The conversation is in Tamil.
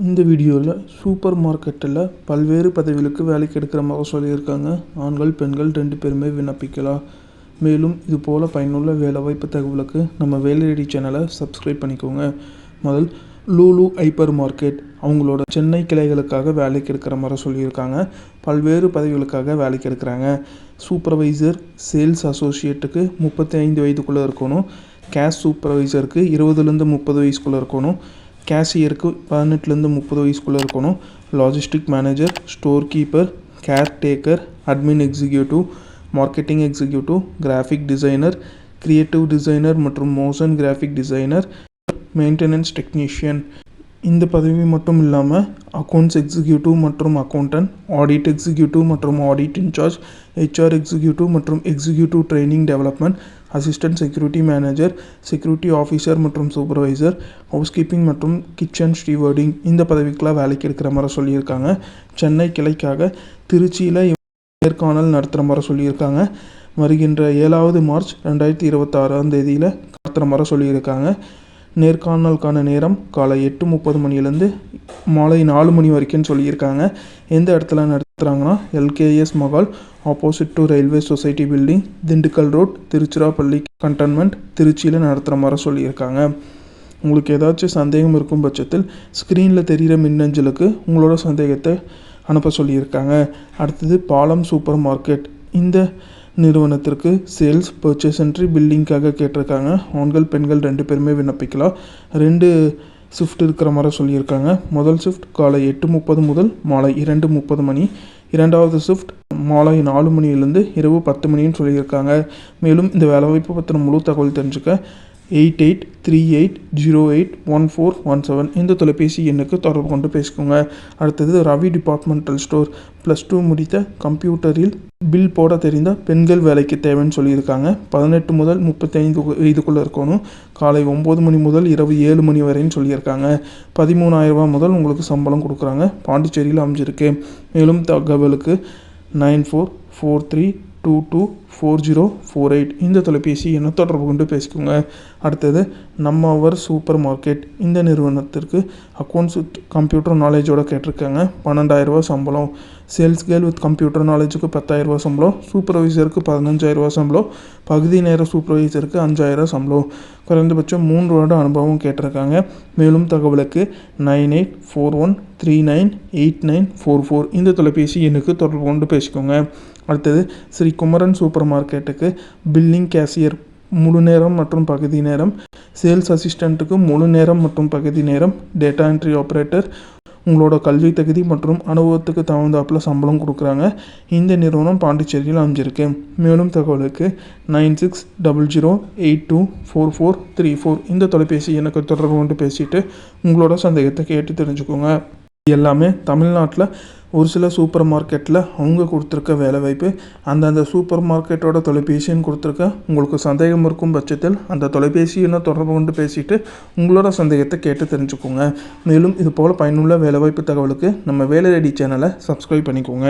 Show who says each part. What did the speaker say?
Speaker 1: இந்த வீடியோவில் சூப்பர் மார்க்கெட்டில் பல்வேறு பதவிகளுக்கு வேலைக்கு எடுக்கிற மாதிரி சொல்லியிருக்காங்க. ஆண்கள் பெண்கள் 2 பேருமே விண்ணப்பிக்கலாம். மேலும் இது போல் பயனுள்ள வேலைவாய்ப்பு தகவலுக்கு நம்ம வேலை ரெடி சேனலை சப்ஸ்கிரைப் பண்ணிக்கோங்க. முதல் லூலு ஹைப்பர் மார்க்கெட் அவங்களோட சென்னை கிளைகளுக்காக வேலைக்கு எடுக்கிற மாதிரி சொல்லியிருக்காங்க. பல்வேறு பதவிகளுக்காக வேலைக்கு எடுக்கிறாங்க. சூப்பர்வைசர் சேல்ஸ் அசோசியேட்டுக்கு 35 வயதுக்குள்ளே இருக்கணும். கேஷ் சூப்பர்வைசருக்கு 20லேருந்து 30 வயசுக்குள்ளே இருக்கணும். கேஷியருக்கு 18லேருந்து 30 வயசுக்குள்ளே இருக்கணும். Logistic manager, store keeper, caretaker, admin executive, marketing executive, graphic designer, creative designer மற்றும் motion graphic designer, maintenance technician. இந்த பதவி மட்டும் இல்லாமல் அக்கௌண்ட்ஸ் எக்ஸிக்யூட்டிவ் மற்றும் அக்கௌண்டன்ட், ஆடிட் எக்ஸிக்யூட்டிவ் மற்றும் ஆடிட் இன்சார்ஜ், ஹெச்ஆர் எக்ஸிக்யூட்டிவ் மற்றும் executive training development, assistant security manager, security officer மற்றும் சூப்பர்வைசர், ஹவுஸ்கீப்பிங் மற்றும் கிச்சன் ஸ்டீவர்டிங் இந்த பதவிக்கெலாம் வேலைக்கு எடுக்கிற மாதிரி சொல்லியிருக்காங்க. சென்னை கிளைக்காக திருச்சியில் நேர்காணல் நடத்துகிற மாதிரி சொல்லியிருக்காங்க. வருகின்ற 7 மார்ச் 2026 நடத்துகிற மாதிரி சொல்லியிருக்காங்க. நேர்காணலுக்கான நேரம் காலை 8:30 மணிலேருந்து மாலை 4 மணி வரைக்கும் சொல்லியிருக்காங்க. எந்த இடத்துல நடத்துகிறாங்கன்னா LKS Mahal opposite to railway society building, Dindigul road, Tiruchirappalli cantonment, திருச்சியில் நடத்துகிற மாதிரி சொல்லியிருக்காங்க. உங்களுக்கு ஏதாச்சும் சந்தேகம் இருக்கும் பட்சத்தில் ஸ்க்ரீனில் தெரிகிற மின்னஞ்சலுக்கு உங்களோட சந்தேகத்தை அனுப்ப சொல்லியிருக்காங்க. அடுத்தது பாலம் சூப்பர் மார்க்கெட் இந்த நிறுவனத்திற்கு சேல்ஸ், பர்ச்சேஸ் என்ட்ரி, பில்லிங்காக கேட்டிருக்காங்க. ஆண்கள் பெண்கள் 2 பேருமே விண்ணப்பிக்கலாம். 2 ஷிஃப்ட் இருக்கிற மாதிரி சொல்லியிருக்காங்க. முதல் ஷிஃப்ட் காலை 8:30 முதல் மாலை 2:30 மணி. இரண்டாவது ஷிஃப்ட் மாலை 4 மணியிலிருந்து இரவு 10 மணின்னு சொல்லியிருக்காங்க. மேலும் இந்த வேலைவாய்ப்பு பற்றின முழு தகவல் தெரிஞ்சுக்க 8838081417 இந்த தொலைபேசி எண்ணுக்கு தொடர்பு கொண்டு பேசிக்கோங்க. அடுத்தது ரவி டிபார்ட்மெண்டல் ஸ்டோர் +2 முடித்த கம்ப்யூட்டரில் பில் போட தெரிந்த பெண்கள் வேலைக்கு தேவைன்னு சொல்லியிருக்காங்க. 18 முதல் 35 வயதுக்குள்ளே இருக்கணும். காலை 9 மணி முதல் இரவு 7 மணி வரைன்னு சொல்லியிருக்காங்க. 13,000 ரூபா முதல் உங்களுக்கு சம்பளம் கொடுக்குறாங்க. பாண்டிச்சேரியில் அமைஞ்சிருக்கு. மேலும் தகவலுக்கு 9443224048 இந்த தொலைபேசி எண்ணை தொடர்பு கொண்டு பேசிக்கோங்க. அடுத்தது நம்ம அவர் சூப்பர் மார்க்கெட் இந்த நிறுவனத்திற்கு அக்கௌண்ட்ஸ் வித் கம்ப்யூட்டர் நாலேஜோட கேட்டிருக்காங்க. 12,000 ரூபா சம்பளம். சேல்ஸ் கேர்ள் வித் கம்ப்யூட்டர் நாலேஜுக்கு 10,000 ரூபா சம்பளம். சூப்பர்வைசருக்கு 15,000 ரூபா சம்பளம். பகுதி நேர சூப்பர்வைசருக்கு 5,000 சம்பளம். குறைந்தபட்சம் 3 வருட அனுபவம் கேட்டிருக்காங்க. மேலும் தகவலுக்கு 9841398944 இந்த தொலைபேசி எண்ணுக்கு தொடர்பு கொண்டு பேசிக்கோங்க. அடுத்தது ஸ்ரீ குமரன் சூப்பர் மார்க்கெட்டுக்கு பில்லிங் கேஷியர் முழு நேரம் மற்றும் பகுதி நேரம், சேல்ஸ் அசிஸ்டண்ட்டுக்கு முழு நேரம் மற்றும் பகுதி நேரம், டேட்டா என்ட்ரி ஆப்ரேட்டர். உங்களோட கல்வி தகுதி மற்றும் அனுபவத்துக்கு தகுந்தாப்பில் சம்பளம் கொடுக்குறாங்க. இந்த நிறுவனம் பாண்டிச்சேரியில் அமைஞ்சிருக்கு. மேலும் தகவலுக்கு 9600824434 இந்த தொலைபேசி எனக்கு தொடர்பு கொண்டு பேசிட்டு உங்களோட சந்தேகத்தை கேட்டு தெரிஞ்சுக்கோங்க. எல்லாமே தமிழ்நாட்டில் ஒரு சில சூப்பர் மார்க்கெட்டில் அவங்க கொடுத்துருக்க வேலைவாய்ப்பு. அந்தந்த சூப்பர் மார்க்கெட்டோட தொலைபேசின்னு கொடுத்துருக்க. உங்களுக்கு சந்தேகம் இருக்கும் பட்சத்தில் அந்த தொலைபேசியை தொடர்பு கொண்டு பேசிட்டு உங்களோட சந்தேகத்தை கேட்டு தெரிஞ்சுக்கோங்க. மேலும் இது போல் பயனுள்ள வேலைவாய்ப்பு தகவலுக்கு நம்ம வேலை ரெடி சேனலை சப்ஸ்கிரைப் பண்ணிக்கோங்க.